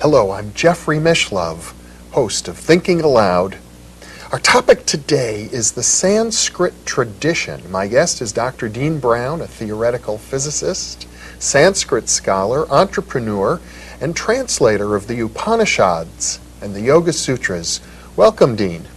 Hello, I'm Jeffrey Mishlove, host of Thinking Aloud. Our topic today is the Sanskrit tradition. My guest is Dr. Dean Brown, a theoretical physicist, Sanskrit scholar, entrepreneur, and translator of the Upanishads and the Yoga Sutras. Welcome, Dean.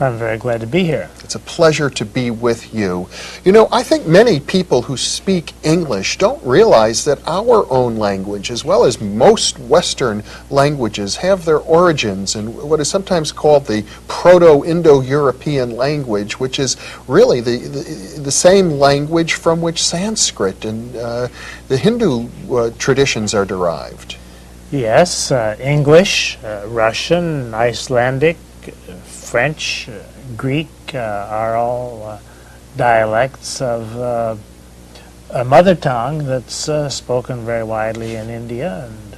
I'm very glad to be here. It's a pleasure to be with you. You know, I think many people who speak English don't realize that our own language, as well as most Western languages, have their origins in what is sometimes called the Proto-Indo-European language, which is really the same language from which Sanskrit and the Hindu traditions are derived. Yes, English, Russian, Icelandic, French, Greek are all dialects of a mother tongue that's spoken very widely in India and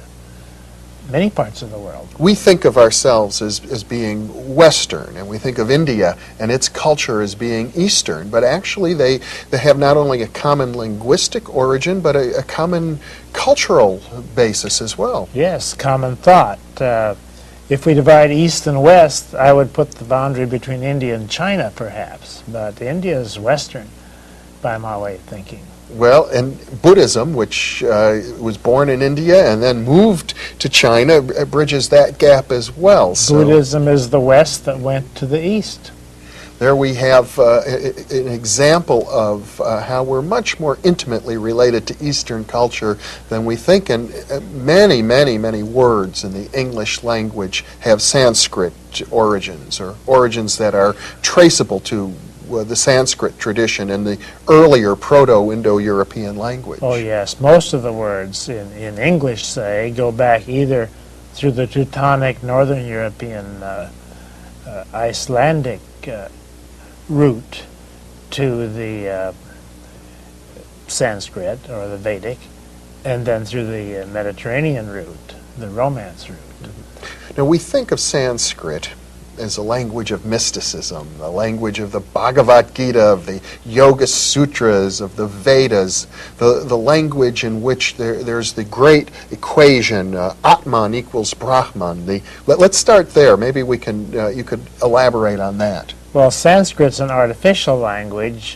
many parts of the world. We think of ourselves as being Western, and we think of India and its culture as being Eastern, but actually they have not only a common linguistic origin, but a common cultural basis as well. Yes, common thought. If we divide East and West, I would put the boundary between India and China, perhaps. But India is Western, by my way of thinking. Well, and Buddhism, which was born in India and then moved to China, bridges that gap as well. So Buddhism is the West that went to the East. There we have an example of how we're much more intimately related to Eastern culture than we think, and many, many, many words in the English language have Sanskrit origins, or origins that are traceable to the Sanskrit tradition in the earlier Proto-Indo-European language. Oh yes, most of the words in English, say, go back either through the Teutonic Northern European Icelandic route to the Sanskrit or the Vedic, and then through the Mediterranean route, the Romance route. Now we think of Sanskrit as a language of mysticism, the language of the Bhagavad Gita, of the Yoga Sutras, of the Vedas, the language in which there's the great equation, Atman equals Brahman. Let's start there. Maybe we can you could elaborate on that. Well, Sanskrit's an artificial language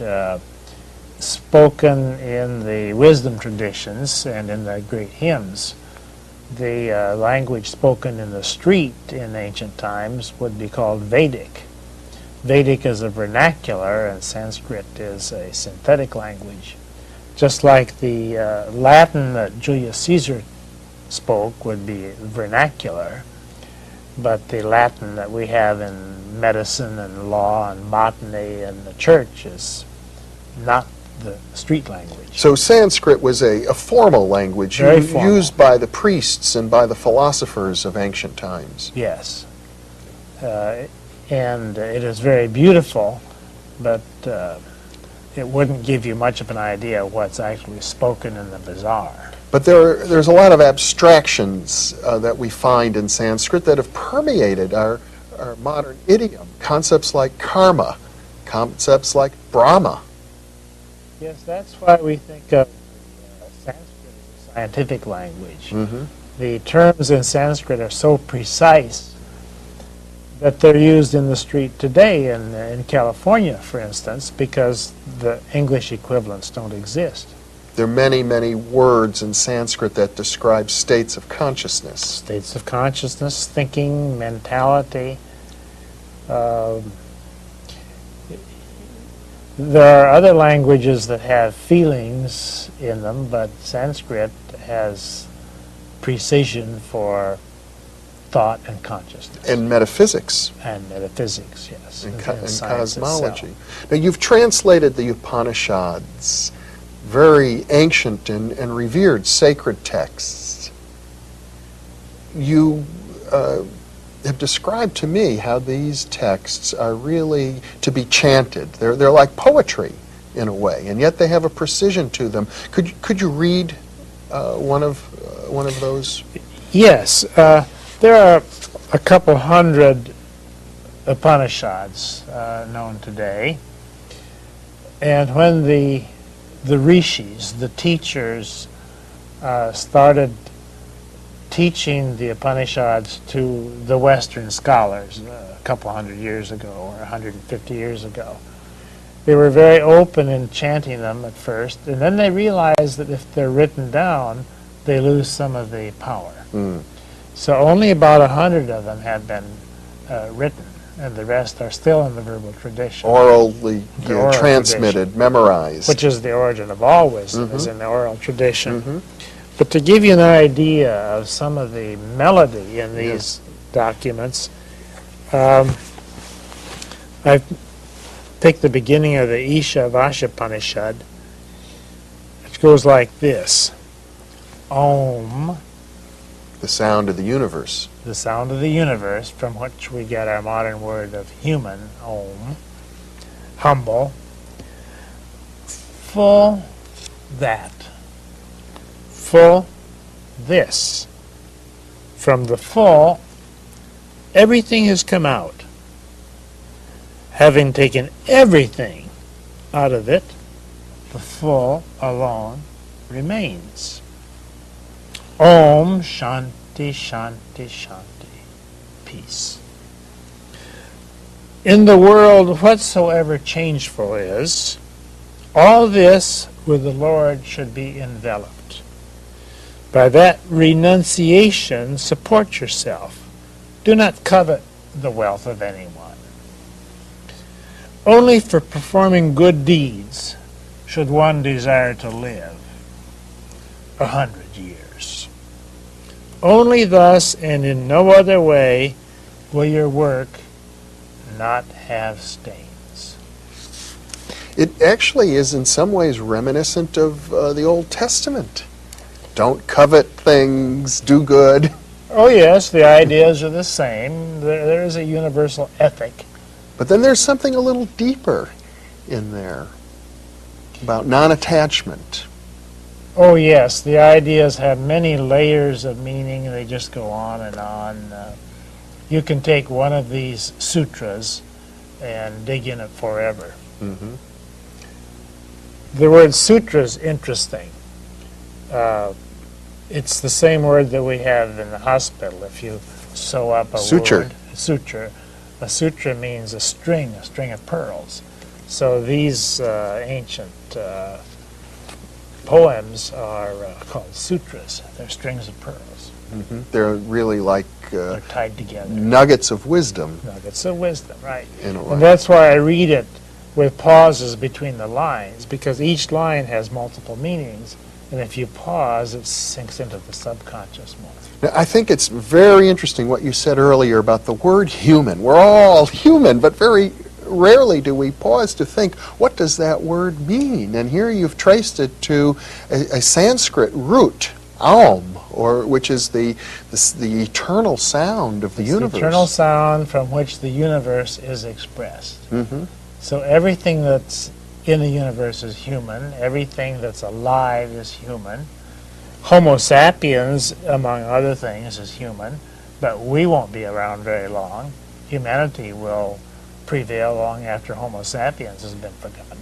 spoken in the wisdom traditions and in the great hymns. The language spoken in the street in ancient times would be called Vedic. Vedic is a vernacular, and Sanskrit is a synthetic language. Just like the Latin that Julius Caesar spoke would be vernacular, but the Latin that we have in medicine and law and botany and the church is not the street language. So Sanskrit was a formal language used by the priests and by the philosophers of ancient times. Yes. And it is very beautiful, but it wouldn't give you much of an idea of what's actually spoken in the bazaar. But there's a lot of abstractions that we find in Sanskrit that have permeated our modern idiom. Concepts like karma, concepts like Brahma. Yes, that's why we think of Sanskrit as a scientific language. Mm-hmm. The terms in Sanskrit are so precise that they're used in the street today in California, for instance, because the English equivalents don't exist. There are many, many words in Sanskrit that describe states of consciousness. States of consciousness, thinking, mentality. There are other languages that have feelings in them, but Sanskrit has precision for thought and consciousness. And metaphysics. And metaphysics, yes. And cosmology. Itself. Now, you've translated the Upanishads, very ancient and revered sacred texts. You have described to me how these texts are really to be chanted. They're like poetry in a way, and yet they have a precision to them. Could you read one of those? Yes, there are a couple hundred Upanishads known today, and when the rishis, the teachers, started teaching the Upanishads to the Western scholars a couple hundred years ago or 150 years ago. They were very open in chanting them at first, and then they realized that if they're written down, they lose some of the power. So only about 100 of them have been written, and the rest are still in the verbal tradition. Orally Oral transmitted, tradition, memorized. which is the origin of all wisdom, is in the oral tradition. But to give you an idea of some of the melody in these documents, I've picked the beginning of the Isha Vashapanishad, which goes like this. Om, The sound of the universe. the sound of the universe, from which we get our modern word of human, Om. Humble. Full that. Full this. From the full, everything has come out. Having taken everything out of it, the full alone remains. Om Shanti Shanti Shanti. Peace. In the world whatsoever changeful is, all this with the Lord should be enveloped. By that renunciation, support yourself. Do not covet the wealth of anyone. Only for performing good deeds should one desire to live 100 years. Only thus and in no other way will your work not have stains. It actually is in some ways reminiscent of the Old Testament. Don't covet things, do good. Oh yes, the ideas are the same. There is a universal ethic. But then there's something a little deeper in there about non-attachment. Oh yes, the ideas have many layers of meaning. They just go on and on. You can take one of these sutras and dig in it forever. The word sutra is interesting. It's the same word that we have in the hospital. If you sew up a Suture. word, suture. A sutra means a string of pearls. So these ancient poems are called sutras. They're strings of pearls. They're really like They're tied together. nuggets of wisdom. Nuggets of wisdom, right. In a way. And that's why I read it with pauses between the lines, because each line has multiple meanings, and if you pause, it sinks into the subconscious more. Now, I think it's very interesting what you said earlier about the word human. We're all human, but very rarely do we pause to think, what does that word mean? And here you've traced it to a Sanskrit root, Aum, which is the eternal sound of the universe. The eternal sound from which the universe is expressed. So everything that's in the universe is human. Everything that's alive is human. Homo sapiens, among other things, is human, but we won't be around very long. Humanity will prevail long after Homo sapiens has been forgotten.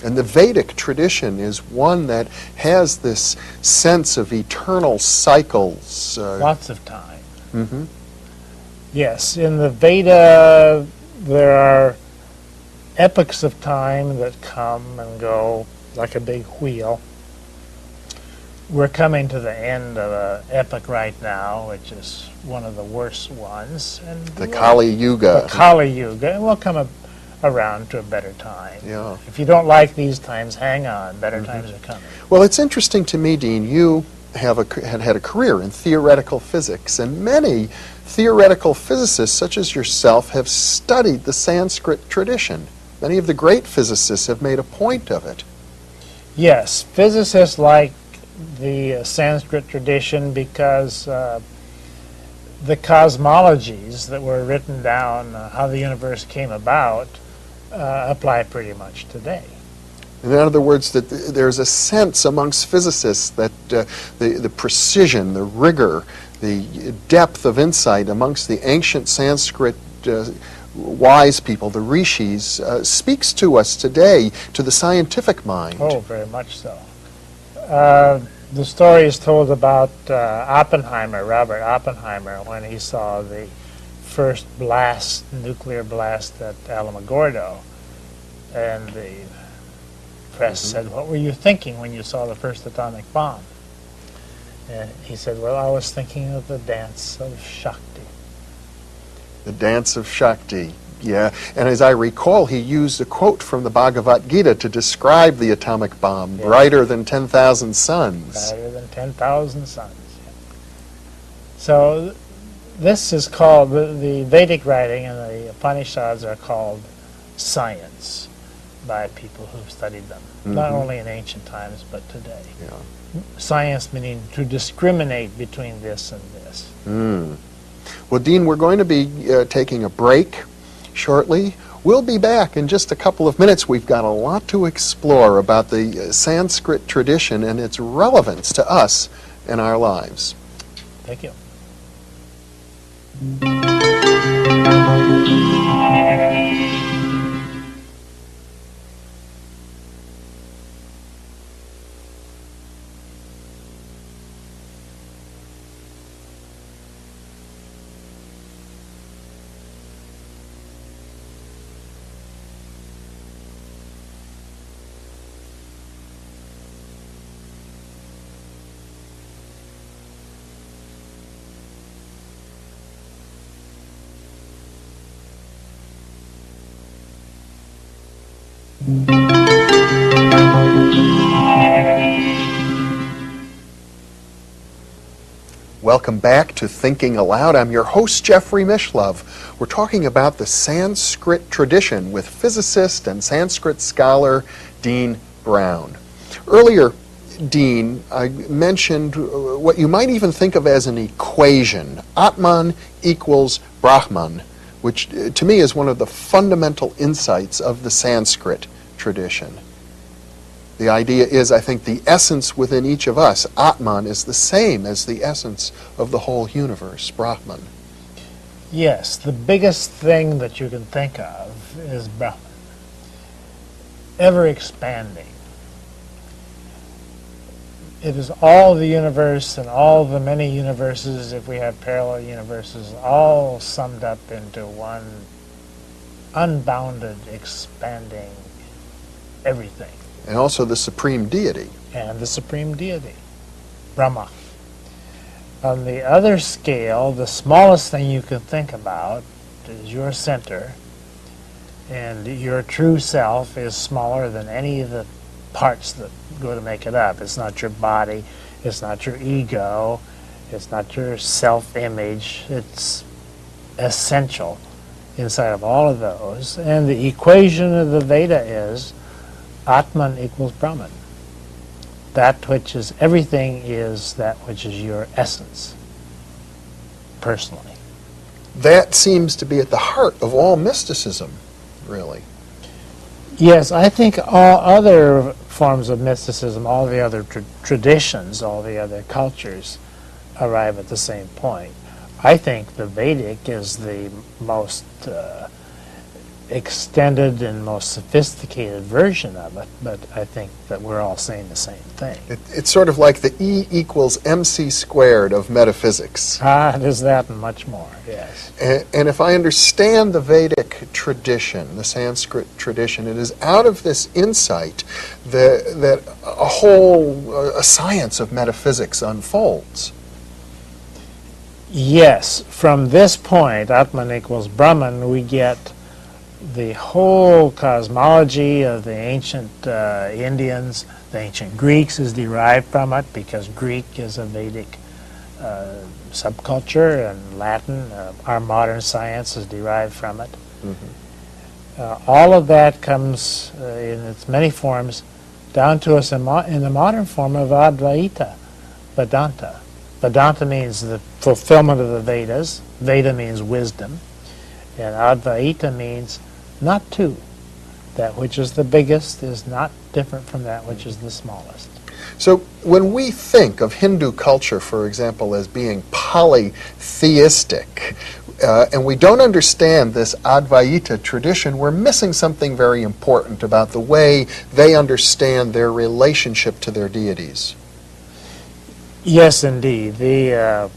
And the Vedic tradition is one that has this sense of eternal cycles. Lots of time. Yes, in the Veda there are epochs of time that come and go like a big wheel. We're coming to the end of an epoch right now, which is one of the worst ones. And The Kali Yuga. The Kali Yuga, and we'll come around to a better time. Yeah. If you don't like these times, hang on. Better times are coming. Well, it's interesting to me, Dean, you had had a career in theoretical physics, and many theoretical physicists, such as yourself, have studied the Sanskrit tradition. Many of the great physicists have made a point of it. Yes, physicists like the Sanskrit tradition because the cosmologies that were written down, how the universe came about, apply pretty much today. In other words, that there's a sense amongst physicists that the precision, the rigor, the depth of insight amongst the ancient Sanskrit wise people, the rishis, speaks to us today, to the scientific mind. Oh, very much so. The story is told about Oppenheimer, Robert Oppenheimer, when he saw the first blast, nuclear blast at Alamogordo. And the press said, "What were you thinking when you saw the first atomic bomb?" And he said, "Well, I was thinking of the dance of Shakti." The dance of Shakti. Yeah, and as I recall, he used a quote from the Bhagavad Gita to describe the atomic bomb, brighter than 10,000 suns. Brighter than 10,000 suns. Yeah. So this is called, the Vedic writing and the Upanishads are called science by people who've studied them, not only in ancient times, but today. Yeah. Science meaning to discriminate between this and this. Well, Dean, we're going to be taking a break shortly. We'll be back in just a couple of minutes. We've got a lot to explore about the Sanskrit tradition and its relevance to us in our lives. Thank you. Welcome back to Thinking Aloud. I'm your host, Jeffrey Mishlove. We're talking about the Sanskrit tradition with physicist and Sanskrit scholar Dean Brown. Earlier, Dean, I mentioned what you might even think of as an equation. Atman equals Brahman, which to me is one of the fundamental insights of the Sanskrit tradition. The idea is, I think, the essence within each of us, Atman, is the same as the essence of the whole universe, Brahman. Yes, the biggest thing that you can think of is Brahman. Ever expanding. It is all the universe and all the many universes, if we have parallel universes, all summed up into one unbounded, expanding everything. And also the supreme deity. And the supreme deity, Brahma. On the other scale, the smallest thing you can think about is your center, and your true self is smaller than any of the parts that go to make it up. It's not your body, it's not your ego, it's not your self-image, it's essential inside of all of those. And the equation of the Veda is Atman equals Brahman. That which is everything is that which is your essence, personally. That seems to be at the heart of all mysticism, really. Yes, I think all other forms of mysticism, all the other traditions, all the other cultures arrive at the same point. I think the Vedic is the most extended and most sophisticated version of it, but I think that we're all saying the same thing. It's sort of like the E equals MC squared of metaphysics. It is that and much more, yes. And if I understand the Vedic tradition, the Sanskrit tradition, it is out of this insight that a science of metaphysics unfolds. Yes, from this point, Atman equals Brahman, we get the whole cosmology of the ancient Indians, the ancient Greeks is derived from it because Greek is a Vedic subculture, and Latin, our modern science is derived from it. All of that comes in its many forms down to us in the modern form of Advaita, Vedanta. Vedanta means the fulfillment of the Vedas. Veda means wisdom. And Advaita means not two. That which is the biggest is not different from that which is the smallest. So when we think of Hindu culture, for example, as being polytheistic, and we don't understand this Advaita tradition, we're missing something very important about the way they understand their relationship to their deities. Yes, indeed. The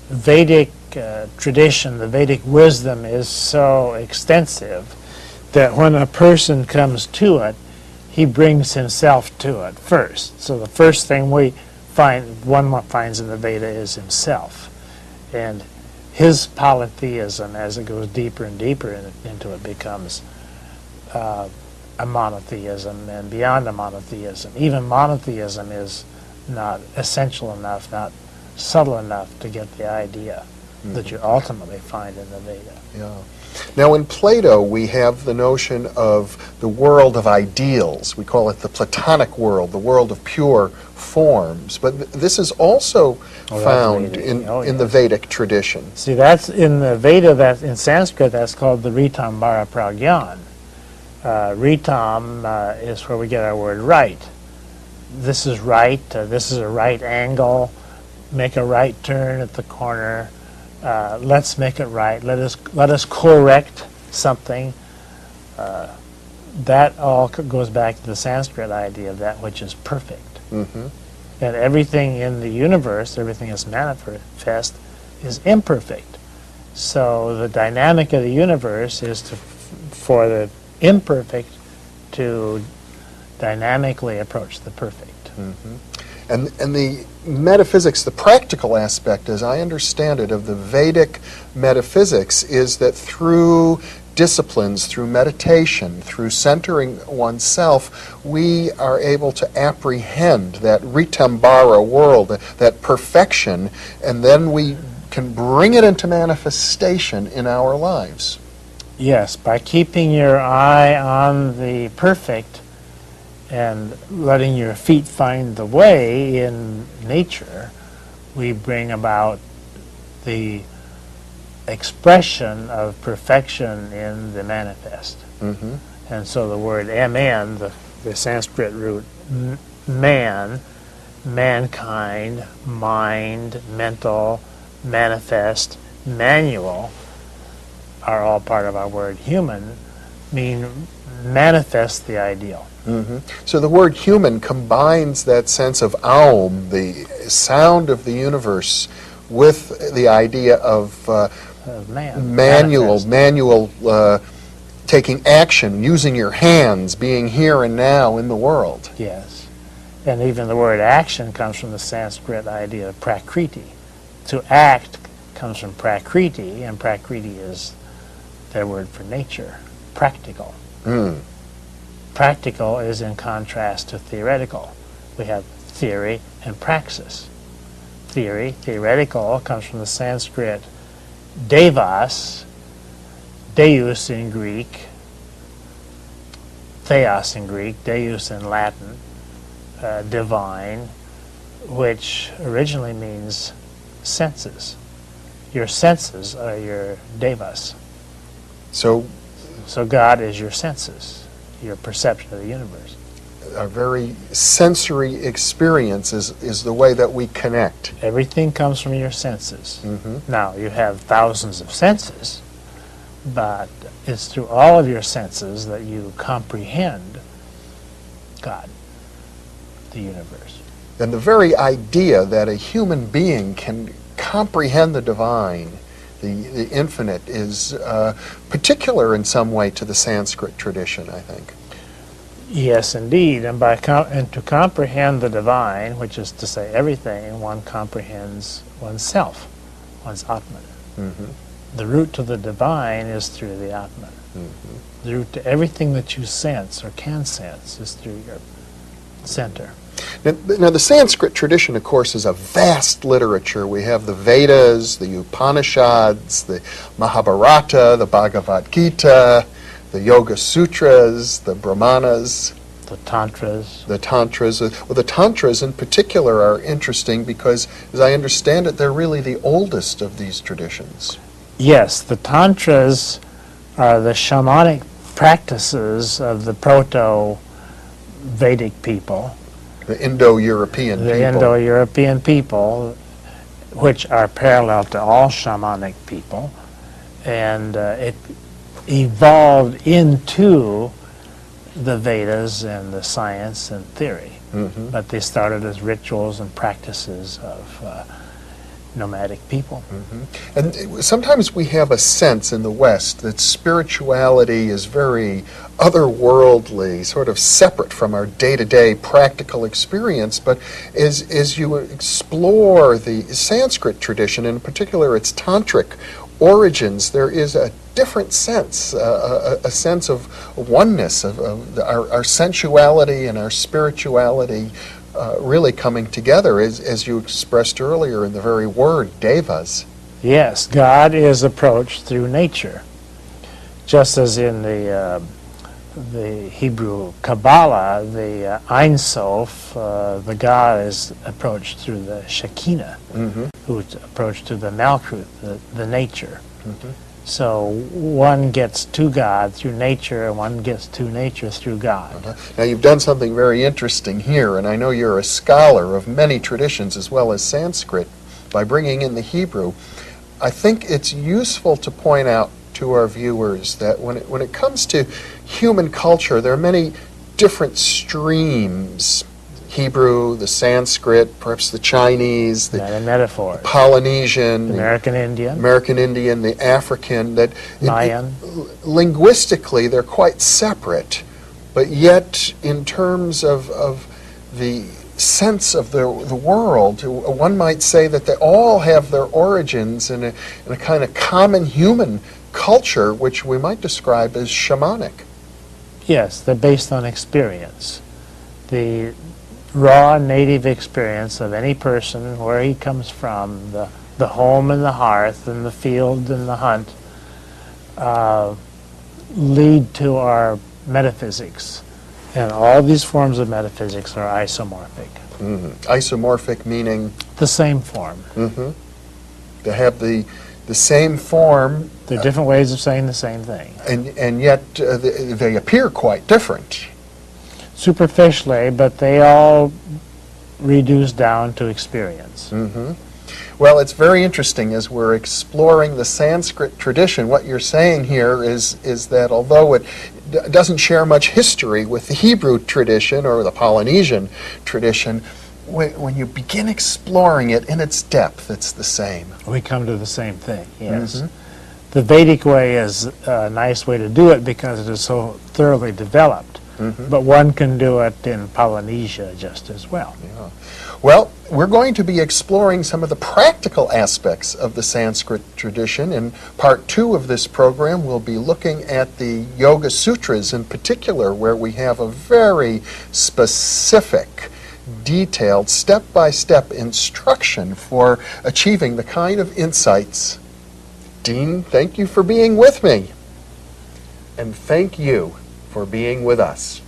Vedic tradition, the Vedic wisdom is so extensive that when a person comes to it, he brings himself to it first. So the first thing one finds in the Veda is himself. And his polytheism, as it goes deeper and deeper into it, becomes a monotheism, and beyond a monotheism. Even monotheism is not essential enough, not subtle enough to get the idea that you ultimately find in the Veda. Yeah. Now, in Plato, we have the notion of the world of ideals. We call it the Platonic world, the world of pure forms. But this is also found in the Vedic tradition. See, that's in the Veda, that in Sanskrit, that's called the Ritambara Pragyan. Ritam is where we get our word right. This is right, this is a right angle, make a right turn at the corner, let's make it right, let us correct something. That all goes back to the Sanskrit idea of that which is perfect. Mm-hmm. And everything in the universe, everything that's manifest, is imperfect. So the dynamic of the universe is for the imperfect to dynamically approach the perfect. Mm-hmm. And the metaphysics, the practical aspect, as I understand it, of the Vedic metaphysics is that through disciplines, through meditation, through centering oneself, we are able to apprehend that Ritambara world, that perfection, and then we can bring it into manifestation in our lives. Yes, by keeping your eye on the perfect and letting your feet find the way in nature, we bring about the expression of perfection in the manifest. Mm-hmm. And so the word mn, the Sanskrit root man, mankind, mind, mental, manifest, manual, are all part of our word human, mean manifest the ideal. Mm-hmm. So the word human combines that sense of aum, the sound of the universe, with the idea of manual, taking action, using your hands, being here and now in the world. Yes. And even the word action comes from the Sanskrit idea of prakriti. To act comes from prakriti, and prakriti is their word for nature, practical. Mm. Practical is in contrast to theoretical. We have theory and praxis. Theoretical, comes from the Sanskrit devas, deus in Greek, theos in Greek, deus in Latin, divine, which originally means senses. Your senses are your devas. So God is your senses, your perception of the universe. A very sensory experience is the way that we connect. Everything comes from your senses. Mm-hmm. Now, you have thousands of senses, but it's through all of your senses that you comprehend God, the universe. And the very idea that a human being can comprehend the divine, the infinite, is particular in some way to the Sanskrit tradition, I think. Yes, indeed. And to comprehend the divine, which is to say everything, one comprehends oneself, one's Atman. Mm-hmm. The route to the divine is through the Atman. Mm-hmm. The route to everything that you sense or can sense is through your center. Now, the Sanskrit tradition, of course, is a vast literature. We have the Vedas, the Upanishads, the Mahabharata, the Bhagavad Gita, the Yoga Sutras, the Brahmanas. The Tantras. The Tantras. Well, the Tantras in particular are interesting because, as I understand it, they're really the oldest of these traditions. Yes, the Tantras are the shamanic practices of the proto-Vedic people. The Indo-European people. The Indo-European people, which are parallel to all shamanic people. And it evolved into the Vedas and the science and theory. but they started as rituals and practices of nomadic people. And sometimes we have a sense in the West that spirituality is very otherworldly, sort of separate from our day-to-day practical experience. But as you explore the Sanskrit tradition, in particular its tantric origins, there is a different sense, a sense of oneness, of our sensuality and our spirituality really coming together, as you expressed earlier in the very word, devas. Yes, God is approached through nature, just as in the Hebrew Kabbalah, the Ein Sof, the God is approached through the Shekinah, who's approached to the Malkuth, the nature. So one gets to God through nature, and one gets to nature through God. Now you've done something very interesting here, and I know you're a scholar of many traditions as well as Sanskrit, by bringing in the Hebrew. I think it's useful to point out to our viewers that when it comes to human culture, there are many different streams. Hebrew, the Sanskrit, perhaps the Chinese, the metaphors. Polynesian, the American Indian, the African, that Mayan. Linguistically they're quite separate, but yet in terms of the sense of the world, one might say that they all have their origins in a kind of common human culture, which we might describe as shamanic. Yes, they're based on experience. The raw native experience of any person, where he comes from, the home and the hearth and the field and the hunt, lead to our metaphysics. And all these forms of metaphysics are isomorphic. Isomorphic meaning? The same form. They have the same form. They're different ways of saying the same thing. And yet they appear quite different. Superficially, but they all reduce down to experience. Well, it's very interesting as we're exploring the Sanskrit tradition. What you're saying here is that although it doesn't share much history with the Hebrew tradition or the Polynesian tradition, when you begin exploring it in its depth, it's the same. We come to the same thing, yes. The Vedic way is a nice way to do it because it is so thoroughly developed. But one can do it in Polynesia just as well. Yeah. Well, we're going to be exploring some of the practical aspects of the Sanskrit tradition. In part 2 of this program, we'll be looking at the Yoga Sutras in particular, where we have a very specific, detailed, step-by-step instruction for achieving the kind of insights. Dean, thank you for being with me. And thank you for being with us.